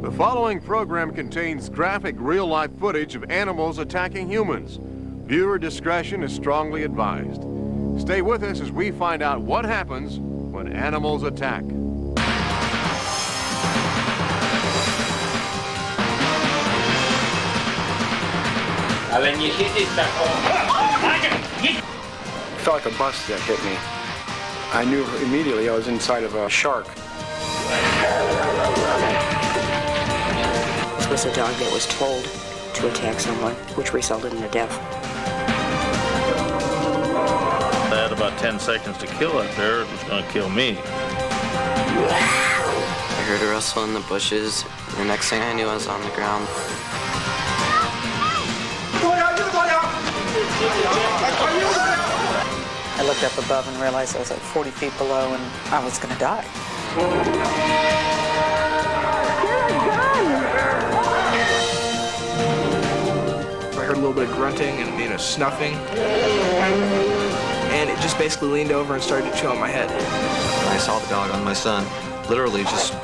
The following program contains graphic real-life footage of animals attacking humans. Viewer discretion is strongly advised. Stay with us as we find out what happens when animals attack. It felt like a bus that hit me. I knew immediately I was inside of a shark. This was a dog that was told to attack someone, which resulted in a death. I had about 10 seconds to kill it there. It was going to kill me. I heard a rustle in the bushes. The next thing I knew, I was on the ground. I looked up above and realized I was like 40 feet below and I was going to die. I heard a little bit of grunting and snuffing. And it just basically leaned over and started to chew on my head. I saw the dog on my son. Literally, he just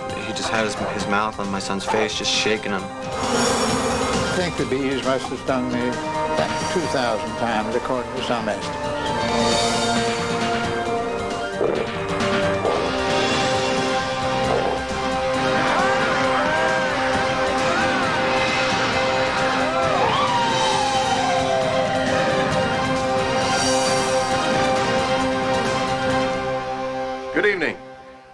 had his mouth on my son's face, just shaking him. I think the bees must have stung me about 2,000 times, according to some estimates. Good evening.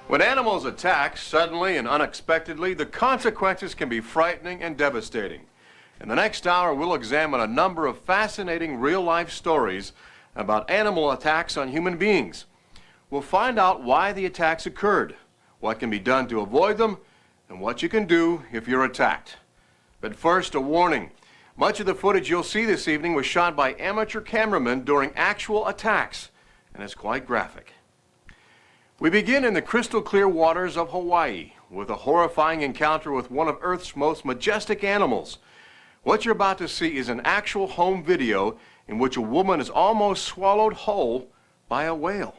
When animals attack suddenly and unexpectedly, the consequences can be frightening and devastating. In the next hour, we'll examine a number of fascinating real-life stories about animal attacks on human beings. We'll find out why the attacks occurred, what can be done to avoid them, and what you can do if you're attacked. But first, a warning. Much of the footage you'll see this evening was shot by amateur cameramen during actual attacks, and it's quite graphic. We begin in the crystal clear waters of Hawaii with a horrifying encounter with one of Earth's most majestic animals. What you're about to see is an actual home video in which a woman is almost swallowed whole by a whale.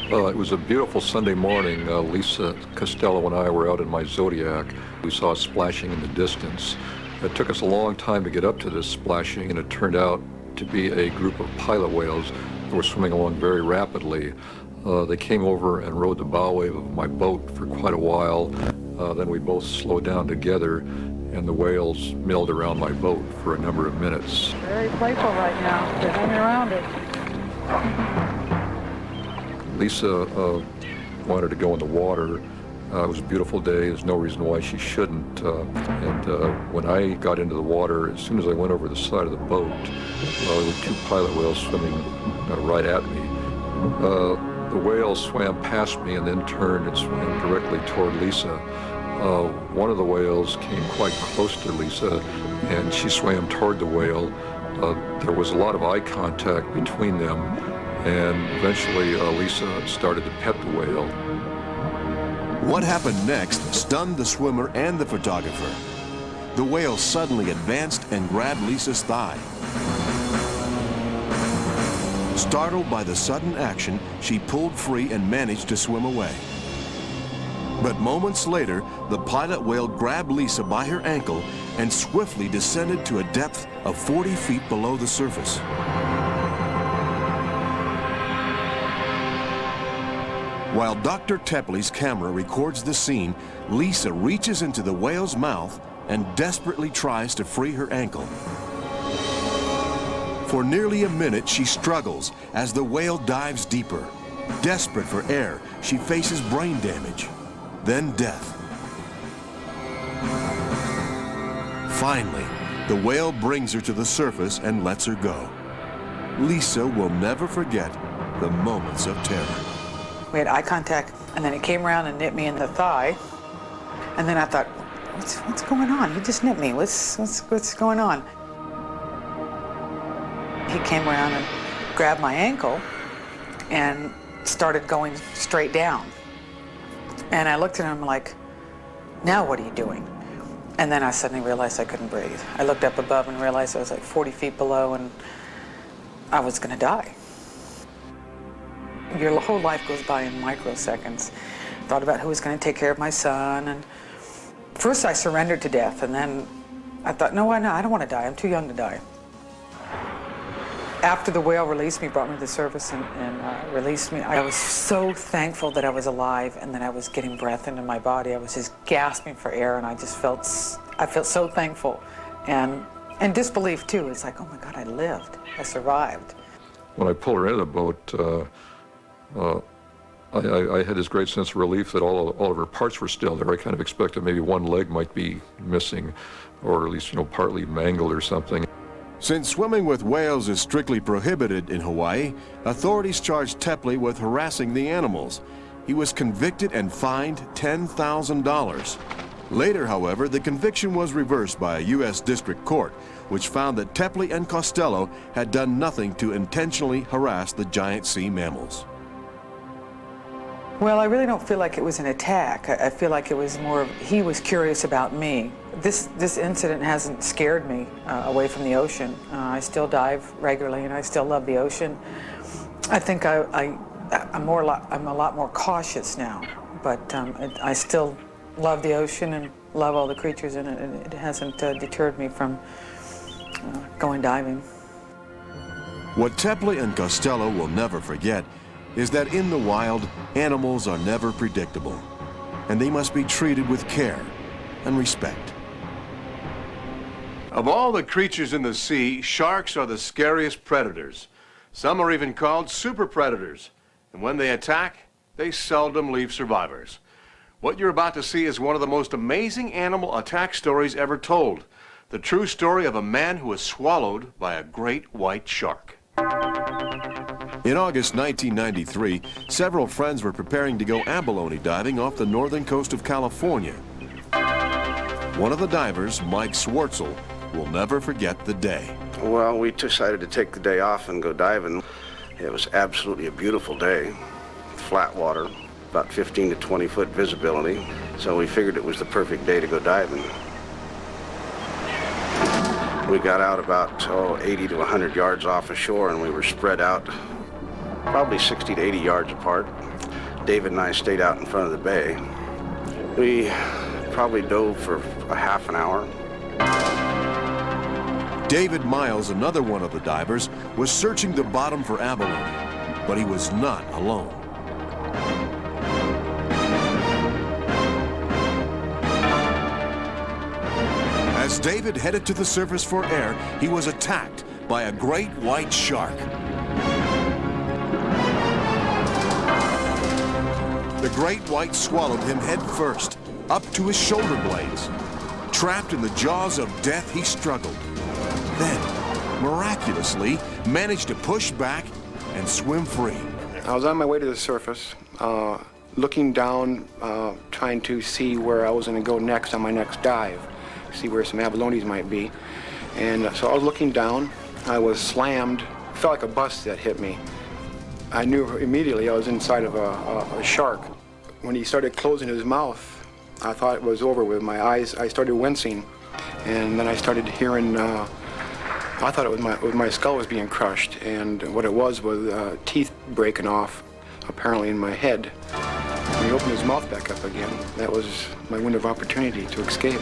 It was a beautiful Sunday morning. Lisa Costello and I were out in my Zodiac. We saw splashing in the distance. It took us a long time to get up to this splashing, and it turned out to be a group of pilot whales that were swimming along very rapidly. They came over and rode the bow wave of my boat for quite a while. Then we both slowed down together, and the whales milled around my boat for a number of minutes. Very playful right now. They're hanging around it. Lisa wanted to go in the water. It was a beautiful day. There's no reason why she shouldn't. When I got into the water, as soon as I went over the side of the boat, there were two pilot whales swimming right at me. The whale swam past me and then turned and swam directly toward Lisa. One of the whales came quite close to Lisa, and she swam toward the whale. There was a lot of eye contact between them, and eventually Lisa started to pet the whale. What happened next stunned the swimmer and the photographer. The whale suddenly advanced and grabbed Lisa's thigh. Startled by the sudden action, she pulled free and managed to swim away. But moments later, the pilot whale grabbed Lisa by her ankle and swiftly descended to a depth of 40 feet below the surface. While Dr. Tepley's camera records the scene, Lisa reaches into the whale's mouth and desperately tries to free her ankle. For nearly a minute, she struggles as the whale dives deeper. Desperate for air, she faces brain damage, then death. Finally, the whale brings her to the surface and lets her go. Lisa will never forget the moments of terror. We had eye contact, and then it came around and nipped me in the thigh. And then I thought, what's going on? He just nipped me. What's going on? He came around and grabbed my ankle and started going straight down. And I looked at him like, now what are you doing? And then I suddenly realized I couldn't breathe. I looked up above and realized I was like 40 feet below and I was gonna die. Your whole life goes by in microseconds. Thought about who was gonna take care of my son and First I surrendered to death, and then I thought, no, I don't want to die. I'm too young to die. After the whale released me, brought me to the surface and released me, I was so thankful that I was alive and that I was getting breath into my body. I was just gasping for air, and I felt so thankful. And disbelief too. It's like, oh my God, I lived. I survived. When I pulled her into the boat, I had this great sense of relief that all of her parts were still there. I kind of expected maybe one leg might be missing, or at least, partly mangled or something. Since swimming with whales is strictly prohibited in Hawaii, authorities charged Tepley with harassing the animals. He was convicted and fined $10,000. Later, however, the conviction was reversed by a U.S. District Court, which found that Tepley and Costello had done nothing to intentionally harass the giant sea mammals. Well, I really don't feel like it was an attack. I feel like it was more of, he was curious about me. This incident hasn't scared me away from the ocean. I still dive regularly, and I still love the ocean. I think I'm a lot more cautious now, but I still love the ocean and love all the creatures in it, and it hasn't deterred me from going diving. What Tepley and Costello will never forget is that in the wild, animals are never predictable, and they must be treated with care and respect. Of all the creatures in the sea, sharks are the scariest predators. Some are even called super predators, and when they attack, they seldom leave survivors. What you're about to see is one of the most amazing animal attack stories ever told. The true story of a man who was swallowed by a great white shark. In August 1993, several friends were preparing to go abalone diving off the northern coast of California. One of the divers, Mike Swartzel, will never forget the day. Well, we decided to take the day off and go diving. It was absolutely a beautiful day. Flat water, about 15 to 20 foot visibility, so we figured it was the perfect day to go diving. We got out about 80 to 100 yards off ashore, and we were spread out probably 60 to 80 yards apart. David and I stayed out in front of the bay. We probably dove for a half an hour. David Miles, another one of the divers, was searching the bottom for abalone, but he was not alone. As David headed to the surface for air, he was attacked by a great white shark. The great white swallowed him head first, up to his shoulder blades. Trapped in the jaws of death, he struggled. Then, miraculously, managed to push back and swim free. I was on my way to the surface, looking down, trying to see where I was going to go next on my next dive, see where some abalones might be. And so I was looking down. I was slammed. Felt like a bus that hit me. I knew immediately I was inside of a shark. When he started closing his mouth, I thought it was over with my eyes. I started wincing, and then I started hearing, I thought it was my skull was being crushed, and what it was teeth breaking off, apparently in my head. When he opened his mouth back up again, that was my window of opportunity to escape.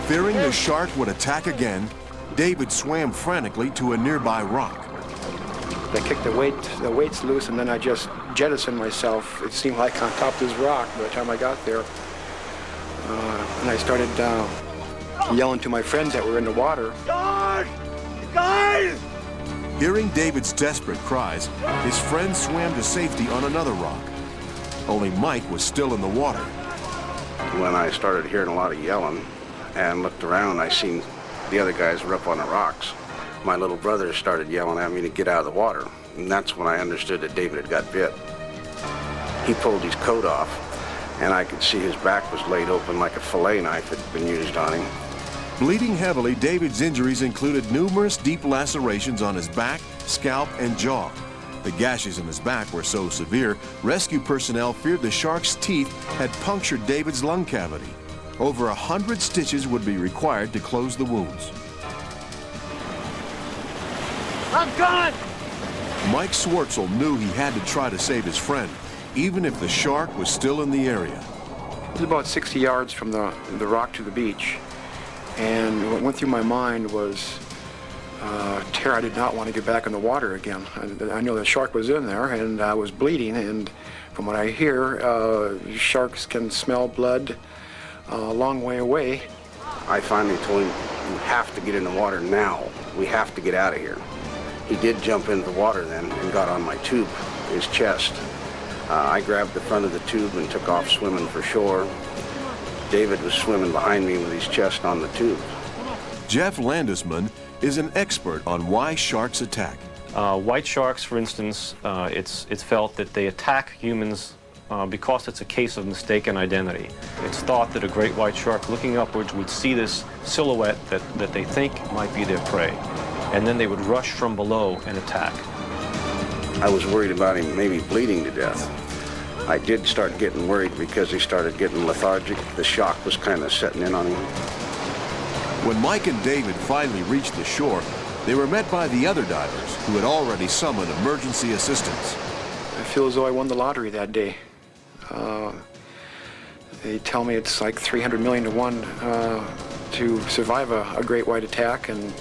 Fearing the shark would attack again, David swam frantically to a nearby rock. I kicked the weights loose, and then I just jettisoned myself. It seemed like on top of this rock by the time I got there. And I started yelling to my friends that were in the water. Guys! Guys! Hearing David's desperate cries, his friends swam to safety on another rock. Only Mike was still in the water. When I started hearing a lot of yelling and looked around, I seen the other guys were up on the rocks. My little brother started yelling at me to get out of the water, and that's when I understood that David had got bit. He pulled his coat off, and I could see his back was laid open like a fillet knife had been used on him. Bleeding heavily, David's injuries included numerous deep lacerations on his back, scalp, and jaw. The gashes in his back were so severe, rescue personnel feared the shark's teeth had punctured David's lung cavity. Over 100 stitches would be required to close the wounds. I'm gone! Mike Swartzel knew he had to try to save his friend, even if the shark was still in the area. It was about 60 yards from the rock to the beach. And what went through my mind was terror. I did not want to get back in the water again. I know the shark was in there, and I was bleeding, and from what I hear, sharks can smell blood a long way away. I finally told him, you have to get in the water now. We have to get out of here. He did jump into the water then and got on my tube, his chest. I grabbed the front of the tube and took off swimming for shore. David was swimming behind me with his chest on the tube. Jeff Landesman is an expert on why sharks attack. White sharks, for instance, it's felt that they attack humans because it's a case of mistaken identity. It's thought that a great white shark looking upwards would see this silhouette that they think might be their prey, and then they would rush from below and attack. I was worried about him maybe bleeding to death. I did start getting worried because he started getting lethargic. The shock was kind of setting in on him. When Mike and David finally reached the shore, they were met by the other divers who had already summoned emergency assistance. I feel as though I won the lottery that day. They tell me it's like 300 million to 1 to survive a great white attack, and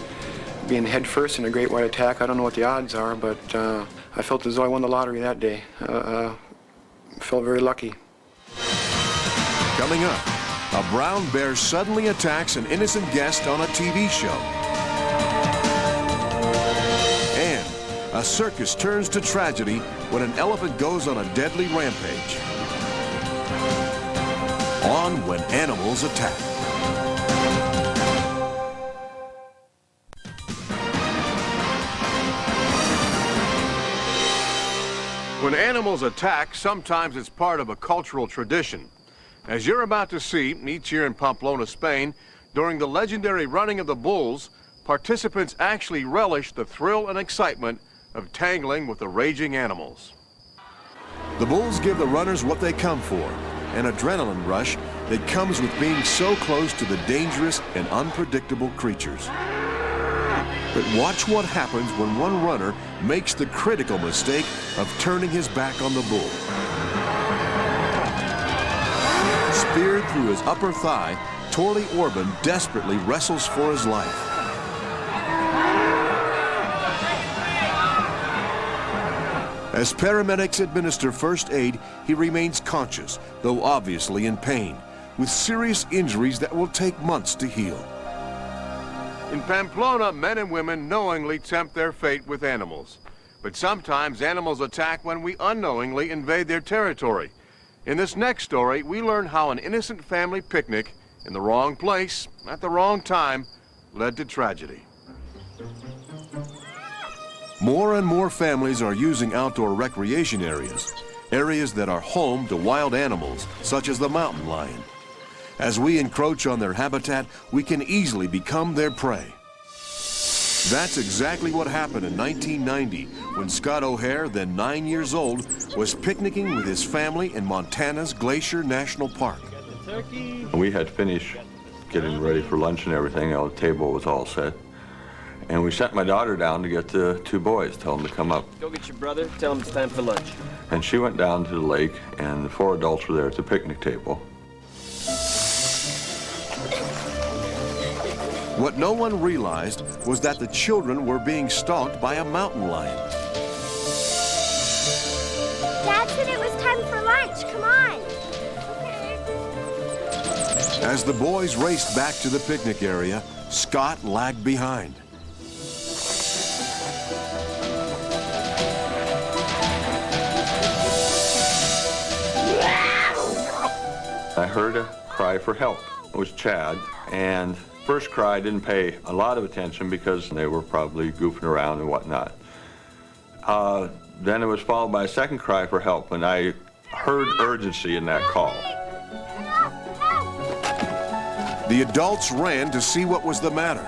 being head first in a great white attack, I don't know what the odds are, but I felt as though I won the lottery that day. Felt very lucky. Coming up, a brown bear suddenly attacks an innocent guest on a TV show. And a circus turns to tragedy when an elephant goes on a deadly rampage. On When Animals Attack. When animals attack, sometimes it's part of a cultural tradition. As you're about to see, each year in Pamplona, Spain, during the legendary running of the bulls, participants actually relish the thrill and excitement of tangling with the raging animals. The bulls give the runners what they come for, an adrenaline rush that comes with being so close to the dangerous and unpredictable creatures. But watch what happens when one runner makes the critical mistake of turning his back on the bull. Speared through his upper thigh, Torley Orban desperately wrestles for his life. As paramedics administer first aid, he remains conscious, though obviously in pain, with serious injuries that will take months to heal. In Pamplona, men and women knowingly tempt their fate with animals. But sometimes animals attack when we unknowingly invade their territory. In this next story, we learn how an innocent family picnic in the wrong place, at the wrong time, led to tragedy. More and more families are using outdoor recreation areas, areas that are home to wild animals, such as the mountain lion. As we encroach on their habitat, we can easily become their prey. That's exactly what happened in 1990 when Scott O'Hare, then 9 years old, was picnicking with his family in Montana's Glacier National Park. We had finished getting ready for lunch and everything. The table was all set. And we sent my daughter down to get the two boys, tell them to come up. Go get your brother, tell him it's time for lunch. And she went down to the lake, and the 4 adults were there at the picnic table. What no one realized was that the children were being stalked by a mountain lion. Dad said it was time for lunch. Come on. As the boys raced back to the picnic area, Scott lagged behind. I heard a cry for help. It was Chad, and first cry I didn't pay a lot of attention because they were probably goofing around and whatnot. Then it was followed by a second cry for help, and I heard urgency in that call. The adults ran to see what was the matter.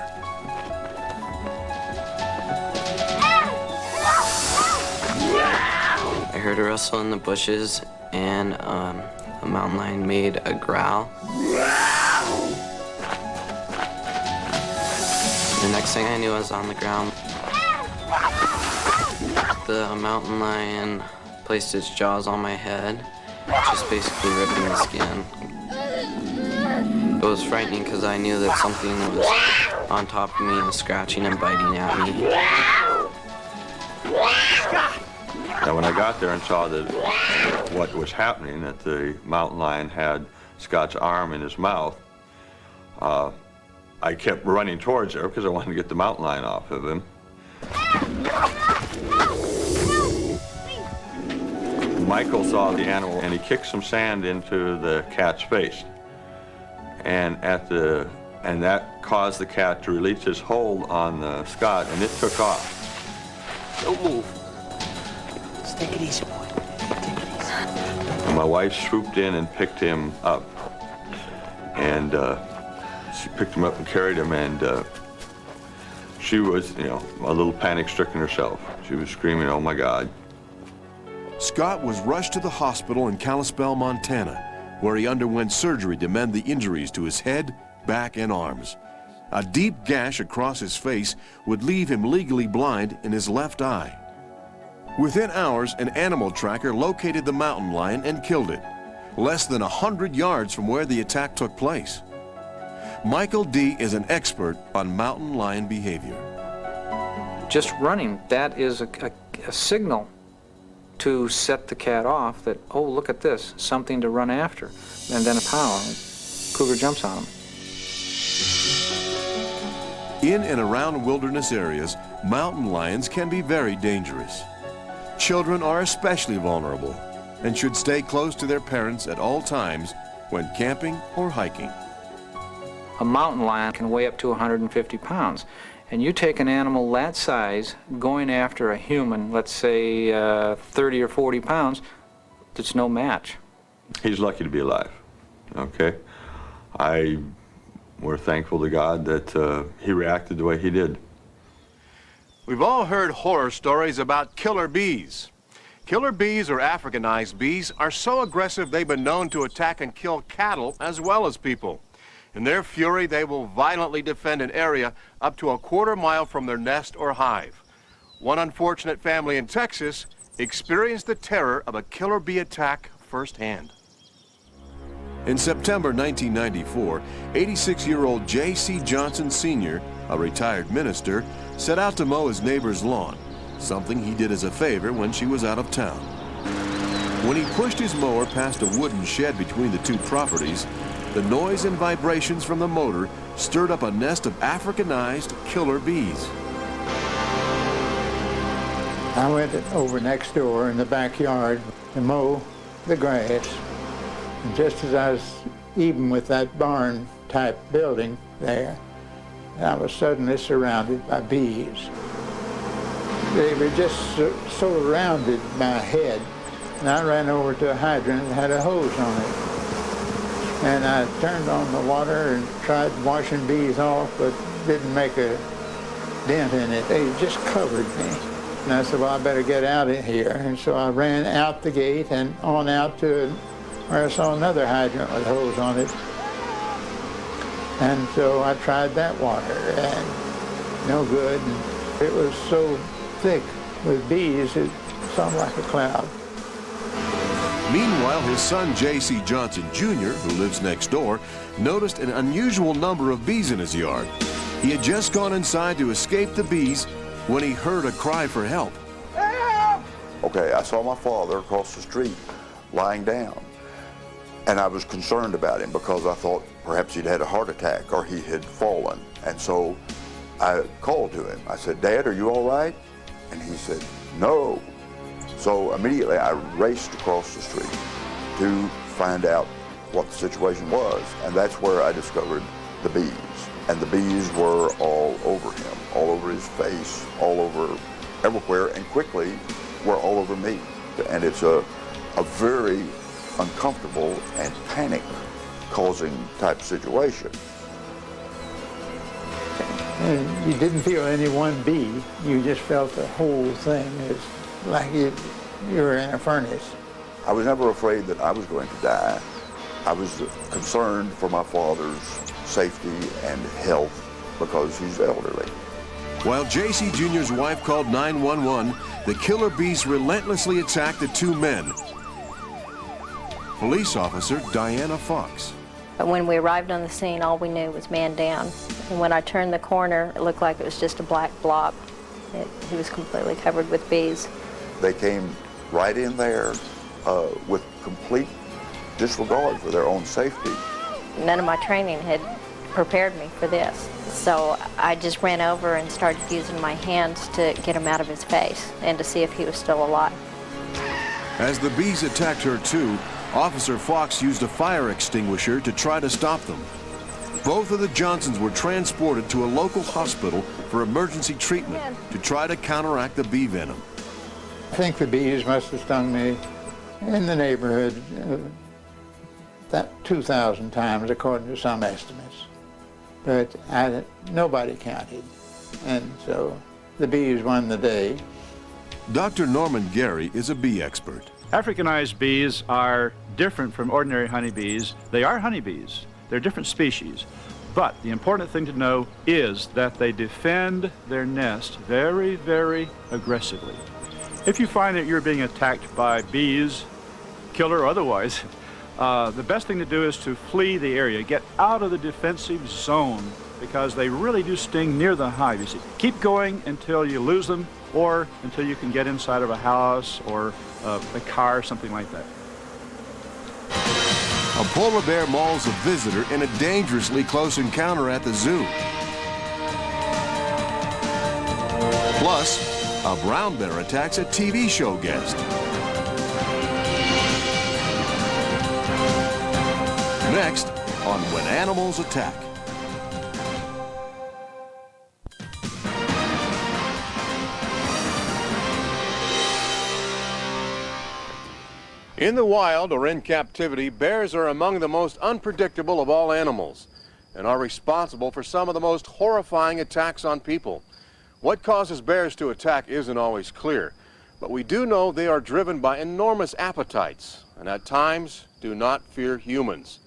I heard a rustle in the bushes, and a mountain lion made a growl. The next thing I knew, I was on the ground. the mountain lion placed its jaws on my head, just basically ripping the skin. It was frightening because I knew that something was on top of me and scratching and biting at me. Now, when I got there and saw that what was happening, that the mountain lion had Scott's arm in his mouth, I kept running towards there because I wanted to get the mountain lion off of him. Michael saw the animal and he kicked some sand into the cat's face. And that caused the cat to release his hold on Scott, and it took off. Don't move. Just take it easy, boy. Take it easy. And my wife swooped in and picked him up. And she picked him up and carried him, and she was, a little panic-stricken herself. She was screaming, "Oh my God." Scott was rushed to the hospital in Kalispell, Montana, where he underwent surgery to mend the injuries to his head, back, and arms. A deep gash across his face would leave him legally blind in his left eye. Within hours, an animal tracker located the mountain lion and killed it, less than 100 yards from where the attack took place. Michael D. is an expert on mountain lion behavior. Just running, that is a signal to set the cat off that, oh, look at this, something to run after. And then a pow, cougar jumps on him. In and around wilderness areas, mountain lions can be very dangerous. Children are especially vulnerable and should stay close to their parents at all times when camping or hiking. A mountain lion can weigh up to 150 pounds. And you take an animal that size going after a human, let's say 30 or 40 pounds, it's no match. He's lucky to be alive, okay? We're thankful to God that he reacted the way he did. We've all heard horror stories about killer bees. Killer bees, or Africanized bees, are so aggressive they've been known to attack and kill cattle as well as people. In their fury, they will violently defend an area up to a quarter mile from their nest or hive. One unfortunate family in Texas experienced the terror of a killer bee attack firsthand. In September 1994, 86-year-old J.C. Johnson Sr., a retired minister, set out to mow his neighbor's lawn, something he did as a favor when she was out of town. When he pushed his mower past a wooden shed between the two properties, the noise and vibrations from the motor stirred up a nest of Africanized killer bees. I went over next door in the backyard to mow the grass. And just as I was even with that barn-type building there, I was suddenly surrounded by bees. They were just so surrounded my head, and I ran over to a hydrant and had a hose on it. And I turned on the water and tried washing bees off, but didn't make a dent in it. They just covered me. And I said, well, I better get out of here. And so I ran out the gate and on out to where I saw another hydrant with a hose on it. And so I tried that water, and no good. And it was so thick with bees, it sounded like a cloud. Meanwhile, his son J.C. Johnson Jr., who lives next door, noticed an unusual number of bees in his yard. He had just gone inside to escape the bees when he heard a cry for help. Help! Okay, I saw my father across the street lying down, and I was concerned about him because I thought perhaps he'd had a heart attack or he had fallen. And so I called to him. I said, Dad, are you all right? And he said, no. So immediately I raced across the street to find out what the situation was. And that's where I discovered the bees. And the bees were all over him, all over his face, all over everywhere, and quickly were all over me. And it's a very uncomfortable and panic-causing type situation. And you didn't feel any one bee, you just felt the whole thing. It's like you were in a furnace. I was never afraid that I was going to die. I was concerned for my father's safety and health because he's elderly. While J.C. Jr.'s wife called 911 the killer bees relentlessly attacked the two men. Police officer Diana Fox. But when we arrived on the scene, all we knew was man down. And when I turned the corner, it looked like it was just a black blob. He was completely covered with bees. They came right in there with complete disregard for their own safety. None of my training had prepared me for this. So I just ran over and started using my hands to get him out of his face and to see if he was still alive. As the bees attacked her too, Officer Fox used a fire extinguisher to try to stop them. Both of the Johnsons were transported to a local hospital for emergency treatment to try to counteract the bee venom. I think the bees must have stung me in the neighborhood that 2,000 times, according to some estimates. But nobody counted, and so the bees won the day. Dr. Norman Gary is a bee expert. Africanized bees are different from ordinary honeybees. They are honeybees. They're different species. But the important thing to know is that they defend their nest very, very aggressively. If you find that you're being attacked by bees, killer or otherwise, the best thing to do is to flee the area, get out of the defensive zone, because they really do sting near the hive, you see. Keep going until you lose them, or until you can get inside of a house or a car, something like that. A polar bear mauls a visitor in a dangerously close encounter at the zoo. Plus, a brown bear attacks a TV show guest. Next on When Animals Attack. In the wild or in captivity, bears are among the most unpredictable of all animals and are responsible for some of the most horrifying attacks on people. What causes bears to attack isn't always clear, but we do know they are driven by enormous appetites and at times do not fear humans.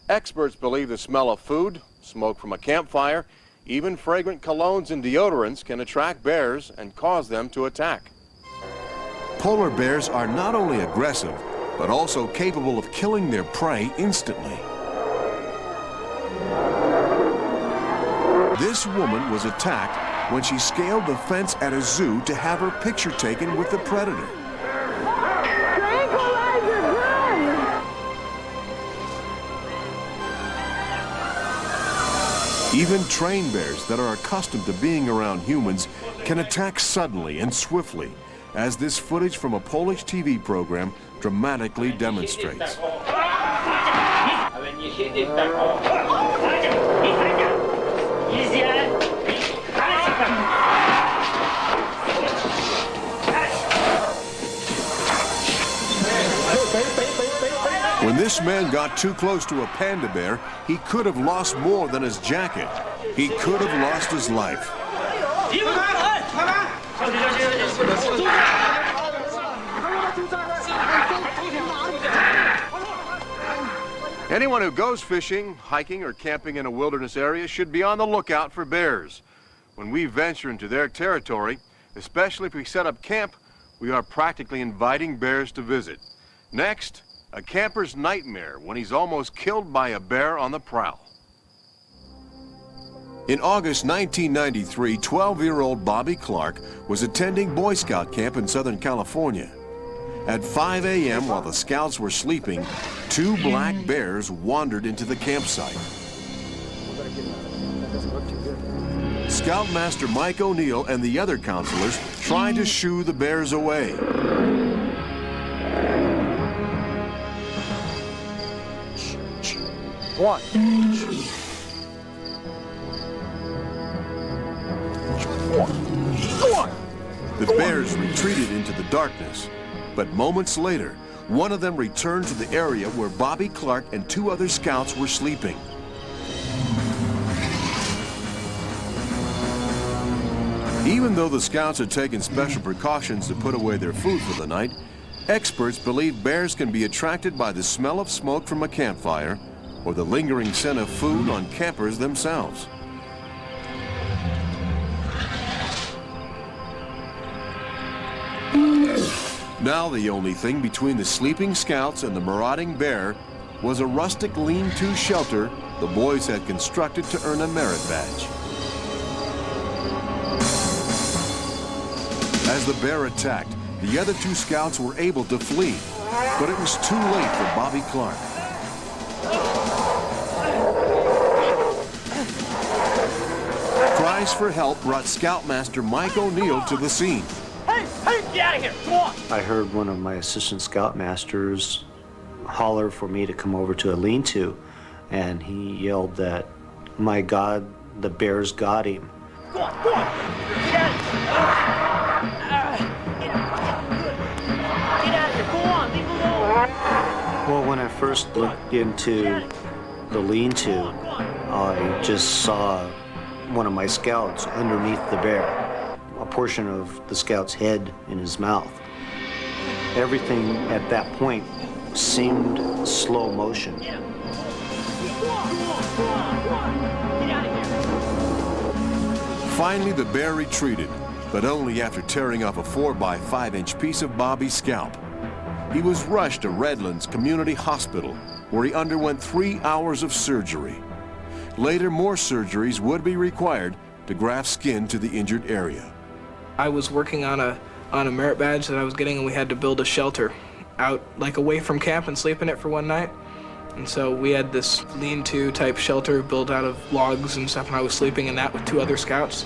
Experts believe the smell of food, smoke from a campfire, even fragrant colognes and deodorants can attract bears and cause them to attack. Polar bears are not only aggressive, but also capable of killing their prey instantly. This woman was attacked when she scaled the fence at a zoo to have her picture taken with the predator. Even trained bears that are accustomed to being around humans can attack suddenly and swiftly, as this footage from a Polish TV program dramatically demonstrates. When this man got too close to a panda bear, he could have lost more than his jacket. He could have lost his life. Anyone who goes fishing, hiking, or camping in a wilderness area should be on the lookout for bears. When we venture into their territory, especially if we set up camp, we are practically inviting bears to visit. Next, a camper's nightmare when he's almost killed by a bear on the prowl. In August 1993, 12-year-old Bobby Clark was attending Boy Scout camp in Southern California. At 5 a.m., while the scouts were sleeping, two black bears wandered into the campsite. Scoutmaster Mike O'Neill and the other counselors tried to shoo the bears away. One. The bears retreated into the darkness, but moments later, one of them returned to the area where Bobby Clark and two other scouts were sleeping. Even though the scouts had taken special precautions to put away their food for the night, experts believe bears can be attracted by the smell of smoke from a campfire or the lingering scent of food on campers themselves. Now the only thing between the sleeping scouts and the marauding bear was a rustic lean-to shelter the boys had constructed to earn a merit badge. As the bear attacked, the other two scouts were able to flee, but it was too late for Bobby Clark. Cries for help brought Scoutmaster Mike O'Neill to the scene. Hey, get out of here, come on! I heard one of my assistant scoutmasters holler for me to come over to a lean-to, and he yelled that, "My God, the bears got him." Go on, get out of here! Get out of here, go on, leave him alone! Well, when I first looked into the lean-to, I just saw one of my scouts underneath the bear, a portion of the scout's head in his mouth. Everything at that point seemed slow motion. Finally, the bear retreated, but only after tearing off a 4x5-inch piece of Bobby's scalp. He was rushed to Redlands Community Hospital, where he underwent 3 hours of surgery. Later, more surgeries would be required to graft skin to the injured area. I was working on a merit badge that I was getting, and we had to build a shelter out, like, away from camp and sleep in it for one night. And so we had this lean-to type shelter built out of logs and stuff, and I was sleeping in that with 2 other scouts.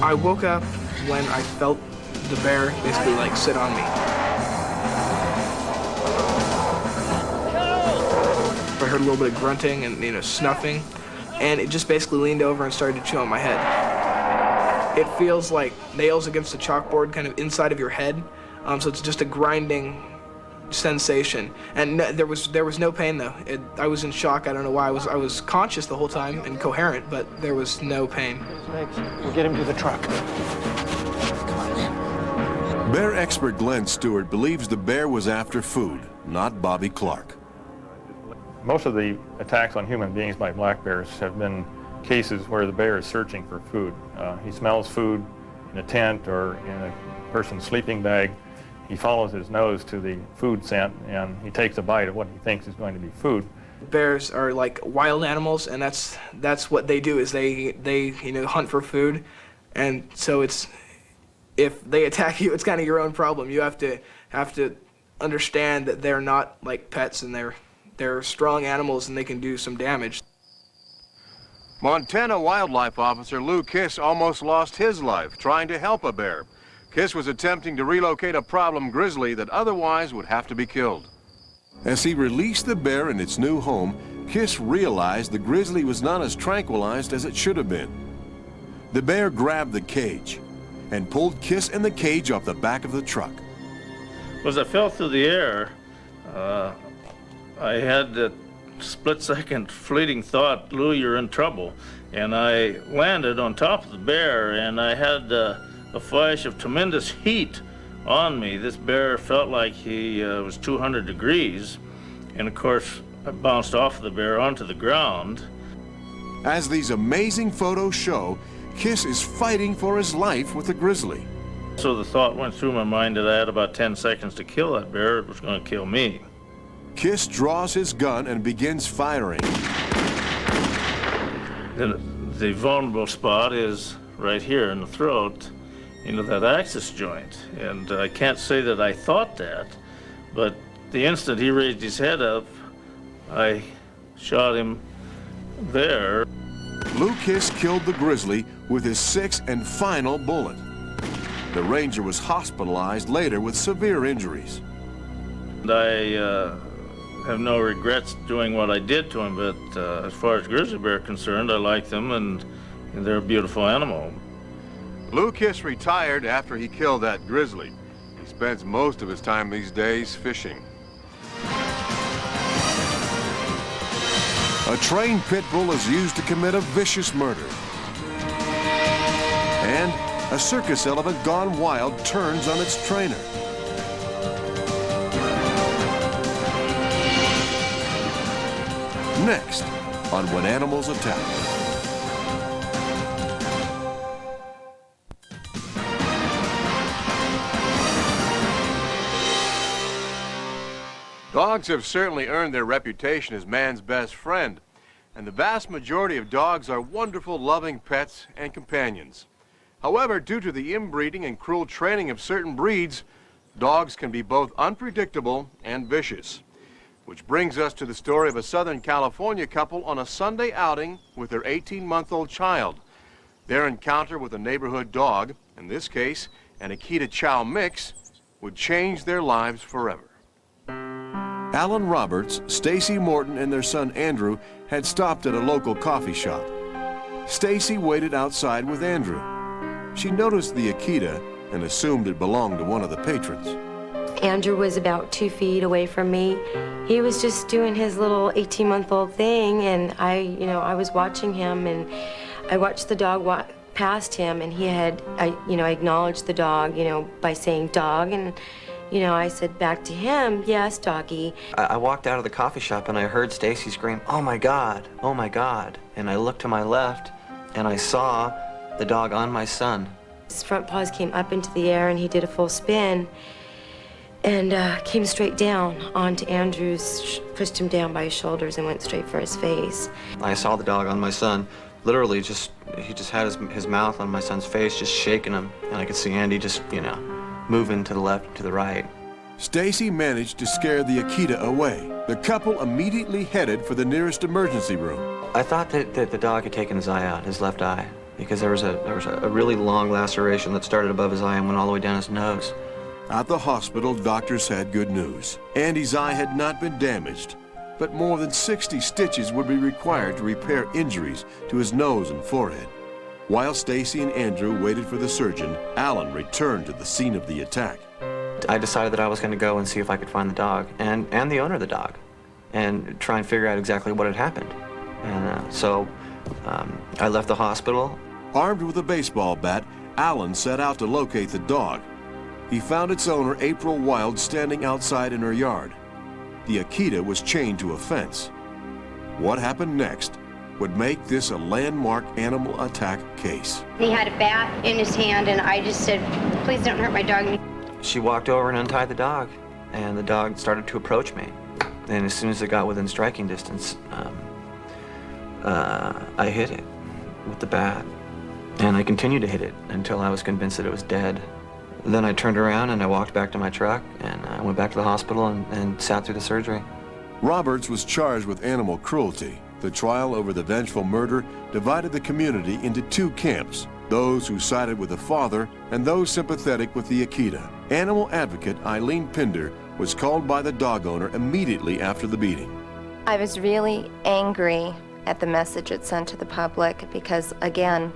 I woke up when I felt the bear basically, like, sit on me. I heard a little bit of grunting and, snuffing, and it just basically leaned over and started to chew on my head. It feels like nails against a chalkboard kind of inside of your head, so it's just a grinding sensation. And there was no pain, though. I was in shock. I don't know why. I was conscious the whole time and coherent, but there was no pain. We'll get him to the truck. Bear expert Glenn Stewart believes the bear was after food, not Bobby Clark. Most of the attacks on human beings by black bears have been cases where the bear is searching for food. He smells food in a tent or in a person's sleeping bag. He follows his nose to the food scent, and he takes a bite of what he thinks is going to be food. Bears are like wild animals, and that's what they do, is they hunt for food. And so if they attack you, it's kind of your own problem. You have to understand that they're not like pets, and they're strong animals, and they can do some damage. Montana wildlife officer Lou Kiss almost lost his life trying to help a bear. Kiss was attempting to relocate a problem grizzly that otherwise would have to be killed. As he released the bear in its new home, Kiss realized the grizzly was not as tranquilized as it should have been. The bear grabbed the cage and pulled Kiss and the cage off the back of the truck. As I fell through the air, I had that split-second fleeting thought, Lou, you're in trouble. And I landed on top of the bear, and I had a flash of tremendous heat on me. This bear felt like he was 200 degrees. And of course, I bounced off the bear onto the ground. As these amazing photos show, Kiss is fighting for his life with the grizzly. So the thought went through my mind that I had about 10 seconds to kill that bear. It was going to kill me. Kiss draws his gun and begins firing. The vulnerable spot is right here in the throat, that access joint. And I can't say that I thought that, but the instant he raised his head up, I shot him there. Lou Kiss killed the grizzly with his 6th and final bullet. The ranger was hospitalized later with severe injuries. And I have no regrets doing what I did to him, but as far as grizzly bear are concerned, I like them, and they're a beautiful animal. Lou Kiss retired after he killed that grizzly. He spends most of his time these days fishing. A trained pit bull is used to commit a vicious murder. And a circus elephant gone wild turns on its trainer. Next on When Animals Attack. Dogs have certainly earned their reputation as man's best friend, and the vast majority of dogs are wonderful, loving pets and companions. However, due to the inbreeding and cruel training of certain breeds, dogs can be both unpredictable and vicious. Which brings us to the story of a Southern California couple on a Sunday outing with their 18-month-old child. Their encounter with a neighborhood dog, in this case, an Akita Chow mix, would change their lives forever. Alan Roberts, Stacy Morton, and their son Andrew had stopped at a local coffee shop. Stacy waited outside with Andrew. She noticed the Akita and assumed it belonged to one of the patrons. Andrew was about 2 feet away from me. He was just doing his little 18-month-old thing, and I was watching him, and I watched the dog walk past him, and I acknowledged the dog, by saying dog, and I said back to him, yes, doggy. I walked out of the coffee shop and I heard Stacy scream, "Oh my God, oh my God." And I looked to my left and I saw the dog on my son. His front paws came up into the air and he did a full spin and came straight down onto Andrew's, pushed him down by his shoulders and went straight for his face. I saw the dog on my son, literally he just had his mouth on my son's face, just shaking him. And I could see Andy just, moving to the left and to the right. Stacy managed to scare the Akita away. The couple immediately headed for the nearest emergency room. I thought that the dog had taken his eye out, his left eye, because there was a really long laceration that started above his eye and went all the way down his nose. At the hospital, doctors had good news. Andy's eye had not been damaged, but more than 60 stitches would be required to repair injuries to his nose and forehead. While Stacy and Andrew waited for the surgeon, Alan returned to the scene of the attack. I decided that I was going to go and see if I could find the dog and the owner of the dog and try and figure out exactly what had happened. And so I left the hospital. Armed with a baseball bat, Alan set out to locate the dog. He found its owner, April Wild, standing outside in her yard. The Akita was chained to a fence. What happened next would make this a landmark animal attack case. He had a bat in his hand and I just said, please don't hurt my dog. She walked over and untied the dog, and the dog started to approach me. And as soon as it got within striking distance, I hit it with the bat. And I continued to hit it until I was convinced that it was dead. Then I turned around and I walked back to my truck and I went back to the hospital and sat through the surgery. Roberts was charged with animal cruelty. The trial over the vengeful murder divided the community into two camps, those who sided with the father and those sympathetic with the Akita. Animal advocate Eileen Pinder was called by the dog owner immediately after the beating. I was really angry at the message it sent to the public because, again,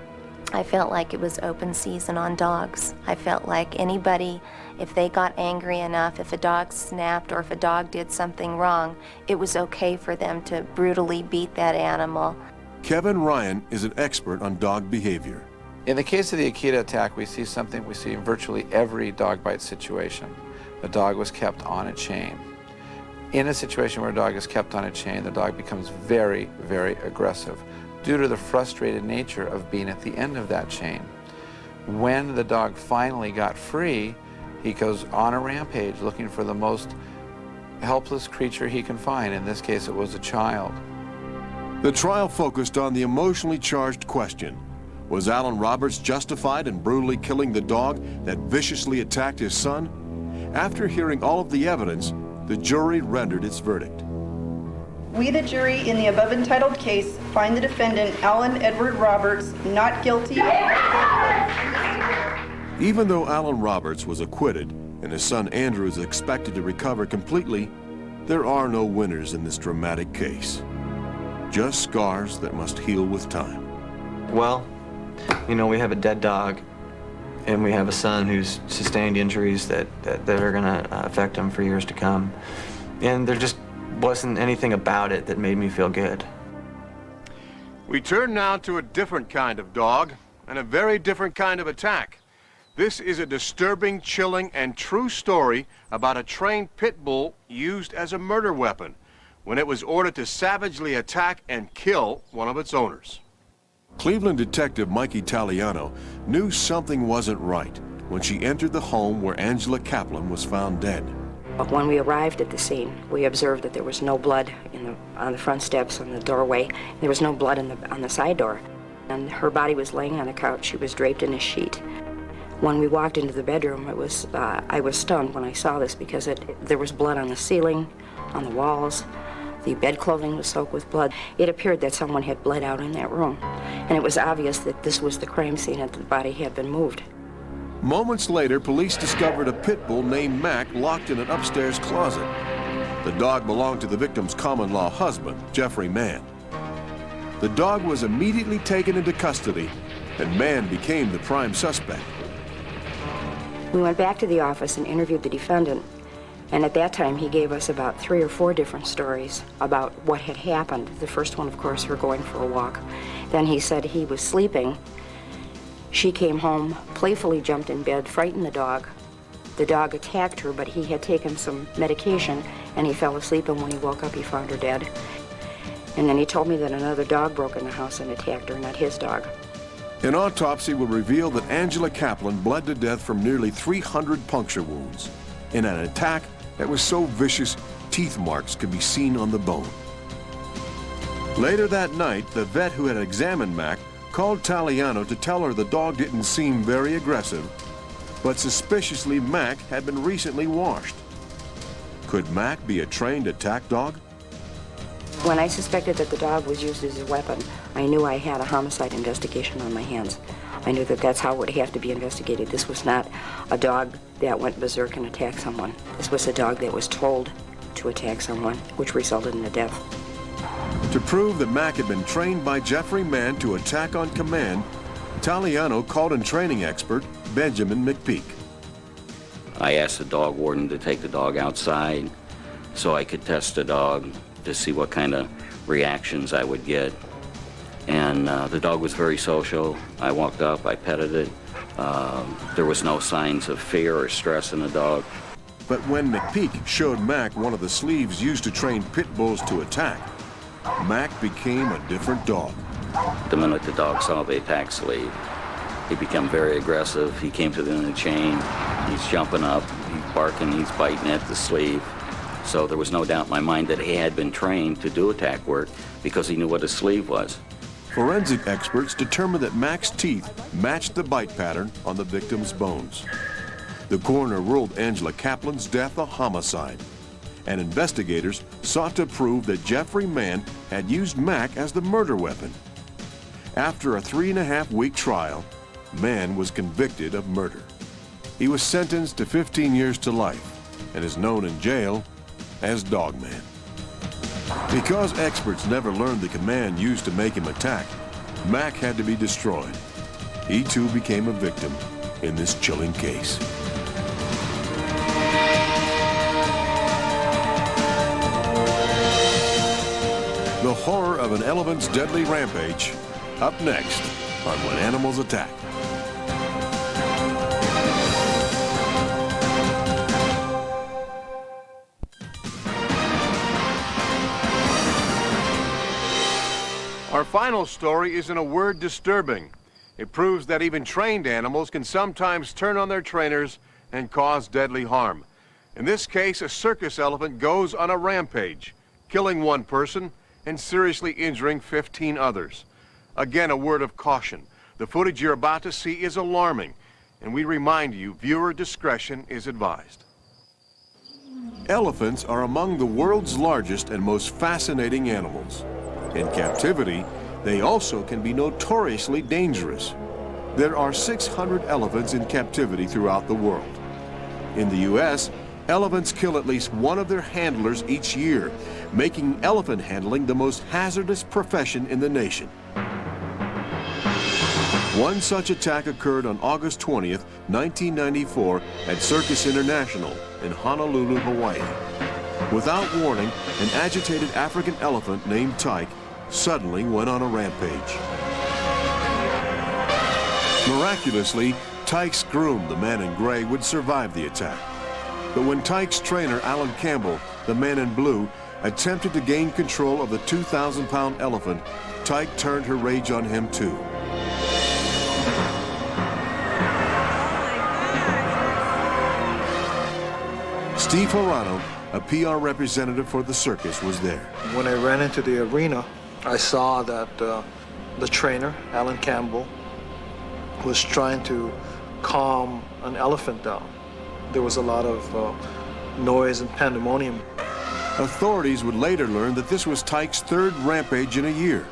I felt like it was open season on dogs. I felt like anybody, if they got angry enough, if a dog snapped or if a dog did something wrong, it was okay for them to brutally beat that animal. Kevin Ryan is an expert on dog behavior. In the case of the Akita attack, we see something we see in virtually every dog bite situation. The dog was kept on a chain. In a situation where a dog is kept on a chain, the dog becomes very, very aggressive due to the frustrated nature of being at the end of that chain. When the dog finally got free, he goes on a rampage looking for the most helpless creature he can find. In this case, it was a child. The trial focused on the emotionally charged question: was Alan Roberts justified in brutally killing the dog that viciously attacked his son? After hearing all of the evidence, the jury rendered its verdict. We, the jury, in the above entitled case, find the defendant, Alan Edward Roberts, not guilty. Even though Alan Roberts was acquitted and his son Andrew is expected to recover completely, there are no winners in this dramatic case. Just scars that must heal with time. Well, we have a dead dog, and we have a son who's sustained injuries that are going to affect him for years to come. And there just wasn't anything about it that made me feel good. We turn now to a different kind of dog and a very different kind of attack. This is a disturbing, chilling, and true story about a trained pit bull used as a murder weapon when it was ordered to savagely attack and kill one of its owners. Cleveland detective Mike Italiano knew something wasn't right when she entered the home where Angela Kaplan was found dead. But when we arrived at the scene, we observed that there was no blood on the front steps, on the doorway. There was no blood on the side door. And her body was laying on a couch. She was draped in a sheet. When we walked into the bedroom, I was stunned when I saw this because there was blood on the ceiling, on the walls. The bed clothing was soaked with blood. It appeared that someone had bled out in that room. And it was obvious that this was the crime scene and that the body had been moved. Moments later, police discovered a pit bull named Mac locked in an upstairs closet. The dog belonged to the victim's common-law husband, Jeffrey Mann. The dog was immediately taken into custody, and Mann became the prime suspect. We went back to the office and interviewed the defendant, and at that time he gave us about 3 or 4 different stories about what had happened. The first one, of course, her going for a walk. Then he said he was sleeping. She came home, playfully jumped in bed, frightened the dog. The dog attacked her, but he had taken some medication, and he fell asleep, and when he woke up, he found her dead. And then he told me that another dog broke in the house and attacked her, not his dog. An autopsy will reveal that Angela Kaplan bled to death from nearly 300 puncture wounds in an attack that was so vicious, teeth marks could be seen on the bone. Later that night, the vet who had examined Mac called Taliano to tell her the dog didn't seem very aggressive, but suspiciously Mac had been recently washed. Could Mac be a trained attack dog? When I suspected that the dog was used as a weapon, I knew I had a homicide investigation on my hands. I knew that that's how it would have to be investigated. This was not a dog that went berserk and attacked someone. This was a dog that was told to attack someone, which resulted in a death. To prove that Mac had been trained by Jeffrey Mann to attack on command, Taliano called in training expert Benjamin McPeak. I asked the dog warden to take the dog outside so I could test the dog to see what kind of reactions I would get. And the dog was very social. I walked up, I petted it. There was no signs of fear or stress in the dog. But when McPeak showed Mac one of the sleeves used to train pit bulls to attack, Mac became a different dog. The minute the dog saw the attack sleeve, he became very aggressive. He came to the end of the chain. He's jumping up, he's barking, he's biting at the sleeve. So there was no doubt in my mind that he had been trained to do attack work because he knew what a sleeve was. Forensic experts determined that Mac's teeth matched the bite pattern on the victim's bones. The coroner ruled Angela Kaplan's death a homicide, and investigators sought to prove that Jeffrey Mann had used Mac as the murder weapon. After a 3.5-week trial, Mann was convicted of murder. He was sentenced to 15 years to life and is known in jail as Dogman. Because experts never learned the command used to make him attack, Mac had to be destroyed. He too became a victim in this chilling case. The horror of an elephant's deadly rampage, up next on When Animals Attack. Our final story is in a word disturbing. It proves that even trained animals can sometimes turn on their trainers and cause deadly harm. In this case, a circus elephant goes on a rampage, killing one person and seriously injuring 15 others. Again, a word of caution. The footage you're about to see is alarming, and we remind you, viewer discretion is advised. Elephants are among the world's largest and most fascinating animals. In captivity, they also can be notoriously dangerous. There are 600 elephants in captivity throughout the world. In the U.S., elephants kill at least one of their handlers each year, making elephant handling the most hazardous profession in the nation. One such attack occurred on August 20th, 1994 at Circus International in Honolulu, Hawaii. Without warning, an agitated African elephant named Tyke suddenly went on a rampage. Miraculously, Tyke's groom, the man in gray, would survive the attack. But when Tyke's trainer, Alan Campbell, the man in blue, attempted to gain control of the 2,000-pound elephant, Tyke turned her rage on him too. Steve Horano, a PR representative for the circus, was there. When I ran into the arena, I saw that the trainer, Alan Campbell, was trying to calm an elephant down. There was a lot of noise and pandemonium. Authorities would later learn that this was Tyke's third rampage in a year.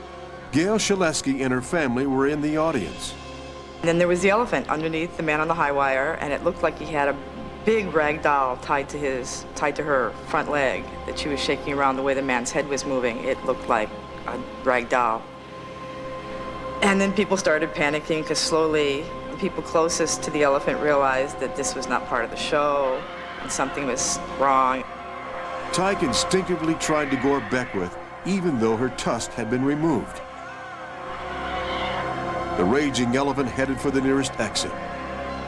Gail Shaleski and her family were in the audience. And then there was the elephant underneath the man on the high wire, and it looked like he had a big rag doll tied to her front leg that she was shaking around the way the man's head was moving. It looked like a rag doll. And then people started panicking because slowly the people closest to the elephant realized that this was not part of the show and something was wrong. Tyke instinctively tried to gore Beckwith, even though her tusk had been removed. The raging elephant headed for the nearest exit,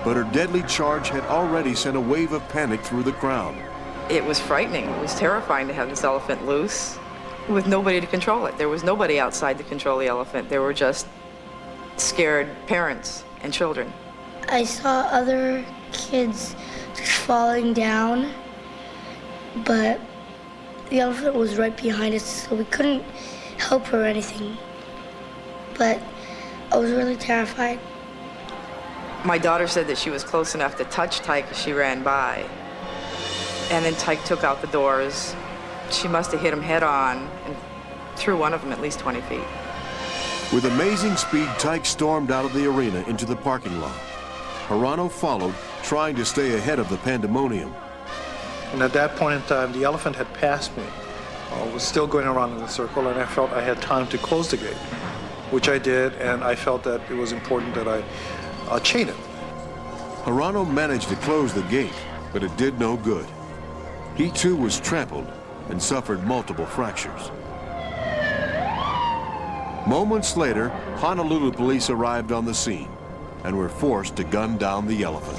but her deadly charge had already sent a wave of panic through the crowd. It was frightening. It was terrifying to have this elephant loose with nobody to control it. There was nobody outside to control the elephant. There were just scared parents and children. I saw other kids falling down, but the elephant was right behind us, so we couldn't help her or anything. But I was really terrified. My daughter said that she was close enough to touch Tyke as she ran by. And then Tyke took out the doors. She must have hit him head on and threw one of them at least 20 feet. With amazing speed, Tyke stormed out of the arena into the parking lot. Horano followed, trying to stay ahead of the pandemonium. And at that point in time, the elephant had passed me. I was still going around in a circle, and I felt I had time to close the gate, which I did, and I felt that it was important that I chain it. Horano managed to close the gate, but it did no good. He too was trampled and suffered multiple fractures. Moments later, Honolulu police arrived on the scene and were forced to gun down the elephant.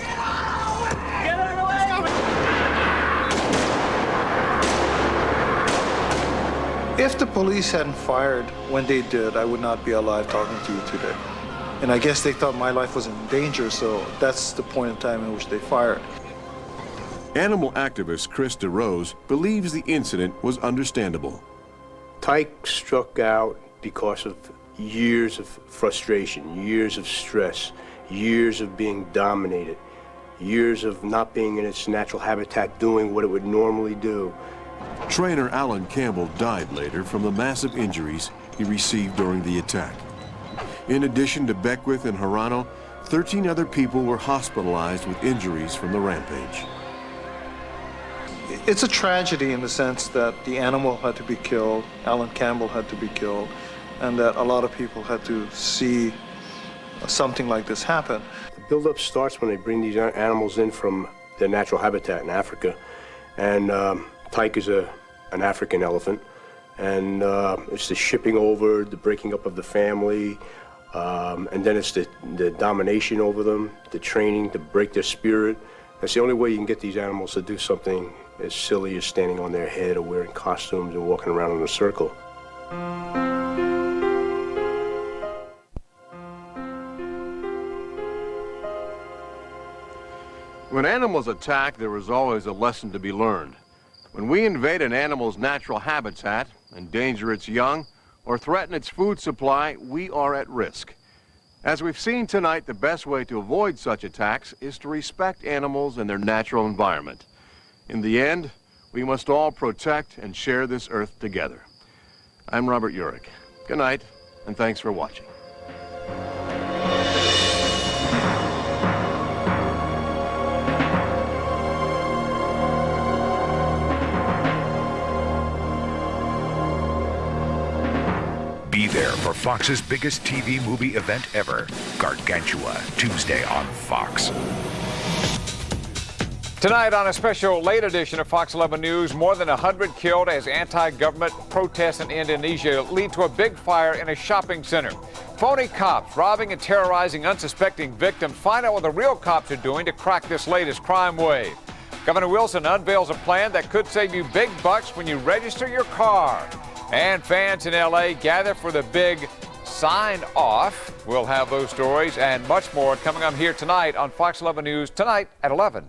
If the police hadn't fired when they did, I would not be alive talking to you today. And I guess they thought my life was in danger, so that's the point in time in which they fired. Animal activist Chris DeRose believes the incident was understandable. Tyke struck out because of years of frustration, years of stress, years of being dominated, years of not being in its natural habitat doing what it would normally do. Trainer Alan Campbell died later from the massive injuries he received during the attack. In addition to Beckwith and Horano, 13 other people were hospitalized with injuries from the rampage. It's a tragedy in the sense that the animal had to be killed, Alan Campbell had to be killed, and that a lot of people had to see something like this happen. The buildup starts when they bring these animals in from their natural habitat in Africa, and Tyke is an African elephant, and it's the shipping over, the breaking up of the family, and then it's the domination over them, the training to break their spirit. That's the only way you can get these animals to do something as silly as standing on their head or wearing costumes and walking around in a circle. When animals attack, there is always a lesson to be learned. When we invade an animal's natural habitat, endanger its young, or threaten its food supply, we are at risk. As we've seen tonight, the best way to avoid such attacks is to respect animals and their natural environment. In the end, we must all protect and share this earth together. I'm Robert Urich. Good night, and thanks for watching. Be there for Fox's biggest TV movie event ever, Gargantua, Tuesday on Fox. Tonight on a special late edition of Fox 11 News, more than 100 killed as anti-government protests in Indonesia lead to a big fire in a shopping center. Phony cops robbing and terrorizing unsuspecting victims. Find out what the real cops are doing to crack this latest crime wave. Governor Wilson unveils a plan that could save you big bucks when you register your car. And fans in LA gather for the big sign off. We'll have those stories and much more coming up here tonight on Fox 11 News, tonight at 11.